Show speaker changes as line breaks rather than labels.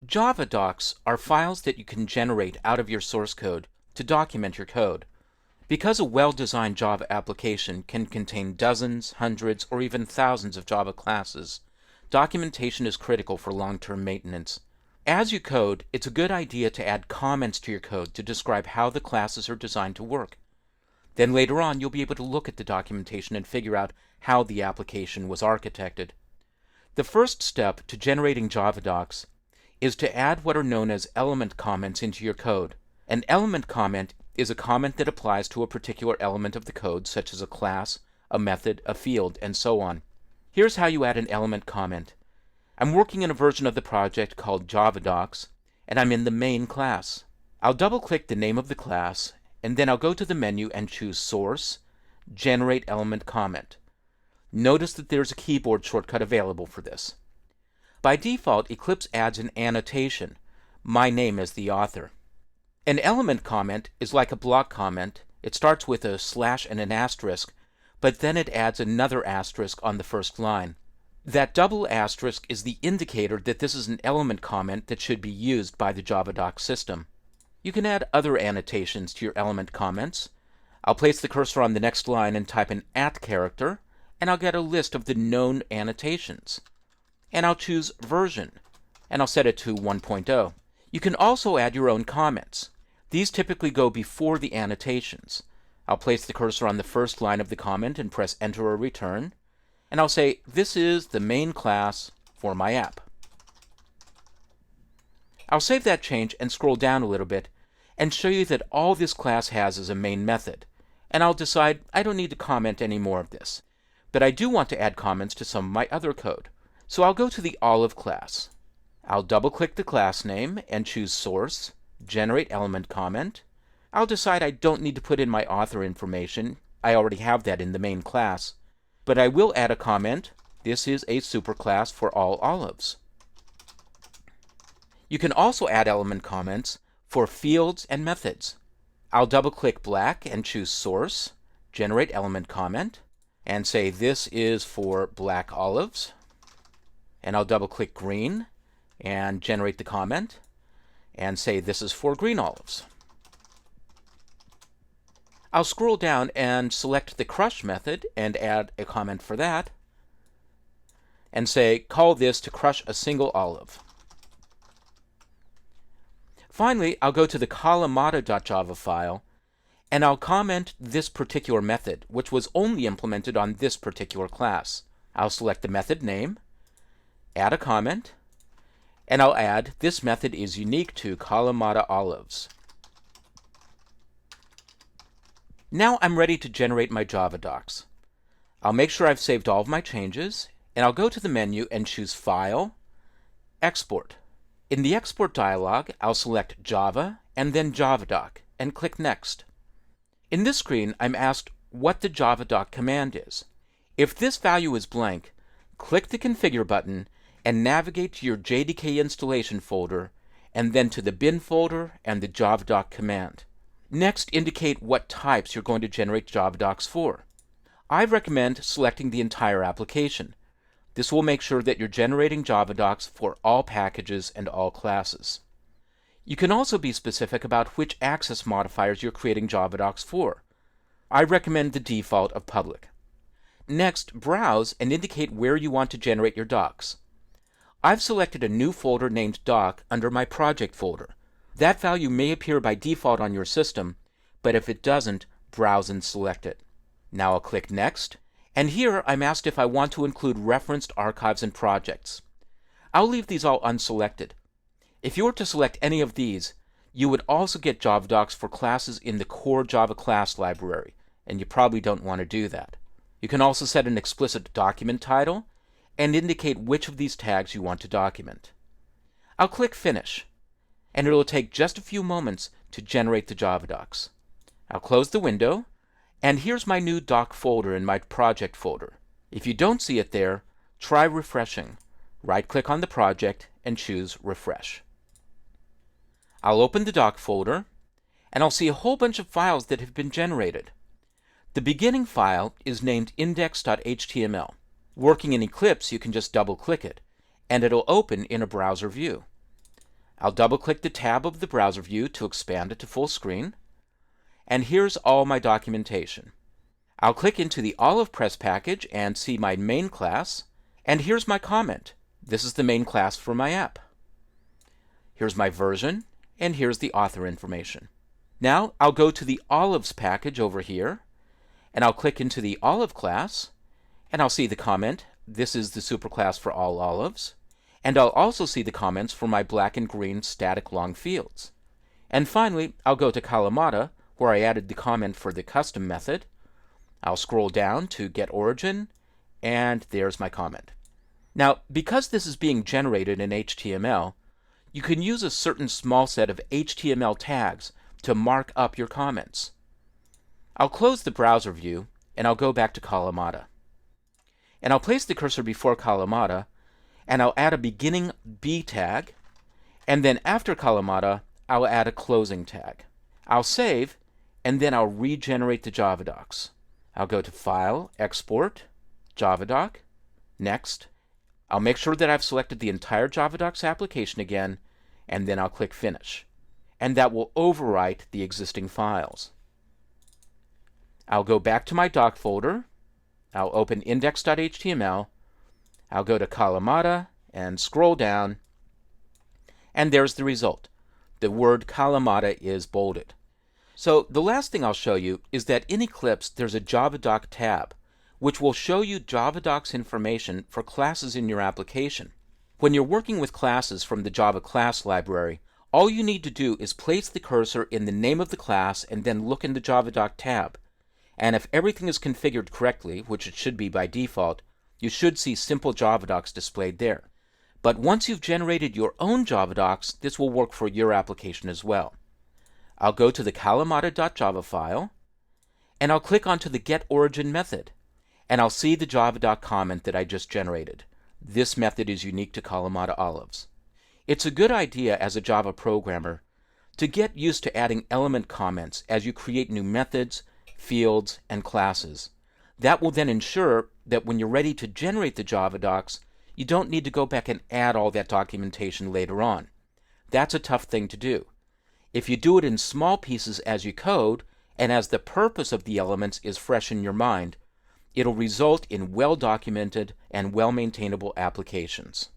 Javadocs are files that you can generate out of your source code to document your code. Because a well-designed Java application can contain dozens, hundreds, or even thousands of Java classes, documentation is critical for long-term maintenance. As you code, it's a good idea to add comments to your code to describe how the classes are designed to work. Then later on, you'll be able to look at the documentation and figure out how the application was architected. The first step to generating Javadocs is to add what are known as element comments into your code. An element comment is a comment that applies to a particular element of the code, such as a class, a method, a field, and so on. Here's how you add an element comment. I'm working in a version of the project called javadocs, and I'm in the main class. I'll double-click the name of the class, and then I'll go to the menu and choose Source, Generate Element Comment. Notice that there's a keyboard shortcut available for this. By default, Eclipse adds an annotation, my name as the author. An element comment is like a block comment. It starts with a slash and an asterisk, but then it adds another asterisk on the first line. That double asterisk is the indicator that this is an element comment that should be used by the Javadocs system. You can add other annotations to your element comments. I'll place the cursor on the next line and type an @ character, and I'll get a list of the known annotations. And I'll choose version, and I'll set it to 1.0. You can also add your own comments. These typically go before the annotations. I'll place the cursor on the first line of the comment and press enter or return, and I'll say, this is the main class for my app. I'll save that change and scroll down a little bit and show you that all this class has is a main method, and I'll decide I don't need to comment any more of this, but I do want to add comments to some of my other code. So I'll go to the olive class. I'll double-click the class name and choose Source, Generate Element Comment. I'll decide I don't need to put in my author information. I already have that in the main class. But I will add a comment. This is a superclass for all olives. You can also add element comments for fields and methods. I'll double-click black and choose Source, Generate Element Comment, and say this is for black olives. And I'll double-click green and generate the comment and say this is for green olives. I'll scroll down and select the crush method and add a comment for that and say call this to crush a single olive. Finally, I'll go to the kalamata.java file and I'll comment this particular method, which was only implemented on this particular class. I'll select the method name, add a comment, and I'll add this method is unique to Kalamata olives. Now I'm ready to generate my Javadocs. I'll make sure I've saved all of my changes, and I'll go to the menu and choose File, Export. In the Export dialog, I'll select Java and then Javadoc and click Next. In this screen, I'm asked what the javadoc command is. If this value is blank, click the Configure button and navigate to your JDK installation folder, and then to the bin folder and the javadoc command. Next, indicate what types you're going to generate Javadocs for. I recommend selecting the entire application. This will make sure that you're generating Javadocs for all packages and all classes. You can also be specific about which access modifiers you're creating Javadocs for. I recommend the default of public. Next, browse and indicate where you want to generate your docs. I've selected a new folder named doc under my project folder. That value may appear by default on your system, but if it doesn't, browse and select it. Now I'll click Next, and here I'm asked if I want to include referenced archives and projects. I'll leave these all unselected. If you were to select any of these, you would also get Javadocs for classes in the core Java class library, and you probably don't want to do that. You can also set an explicit document title and indicate which of these tags you want to document. I'll click Finish, and it'll take just a few moments to generate the Javadocs. I'll close the window, and here's my new doc folder in my project folder. If you don't see it there, try refreshing. Right-click on the project and choose Refresh. I'll open the doc folder, and I'll see a whole bunch of files that have been generated. The beginning file is named index.html. Working in Eclipse, you can just double-click it, and it'll open in a browser view. I'll double-click the tab of the browser view to expand it to full screen. And here's all my documentation. I'll click into the Olive Press package and see my main class. And here's my comment. This is the main class for my app. Here's my version, and here's the author information. Now I'll go to the Olives package over here, and I'll click into the Olive class, and I'll see the comment. This is the superclass for all olives. And I'll also see the comments for my black and green static long fields. And finally, I'll go to Kalamata, where I added the comment for the custom method. I'll scroll down to Get Origin, and there's my comment. Now, because this is being generated in HTML, you can use a certain small set of HTML tags to mark up your comments. I'll close the browser view, and I'll go back to Kalamata. And I'll place the cursor before Kalamata, and I'll add a beginning B tag, and then after Kalamata, I'll add a closing tag. I'll save, and then I'll regenerate the javadocs. I'll go to File, Export, Javadoc, Next. I'll make sure that I've selected the entire javadocs application again, and then I'll click Finish. And that will overwrite the existing files. I'll go back to my doc folder. I'll open index.html. I'll go to Kalamata and scroll down, and there's the result. The word Kalamata is bolded. So the last thing I'll show you is that in Eclipse there's a Javadoc tab, which will show you Javadocs information for classes in your application. When you're working with classes from the Java class library, all you need to do is place the cursor in the name of the class and then look in the Javadoc tab. And if everything is configured correctly, which it should be by default, you should see simple Javadocs displayed there. But once you've generated your own Javadocs, this will work for your application as well. I'll go to the kalamata.java file, and I'll click onto the getOrigin method, and I'll see the Javadoc comment that I just generated. This method is unique to Kalamata Olives. It's a good idea as a Java programmer to get used to adding element comments as you create new methods, fields, and classes. That will then ensure that when you're ready to generate the Javadocs, you don't need to go back and add all that documentation later on. That's a tough thing to do. If you do it in small pieces as you code, and as the purpose of the elements is fresh in your mind, it'll result in well-documented and well-maintainable applications.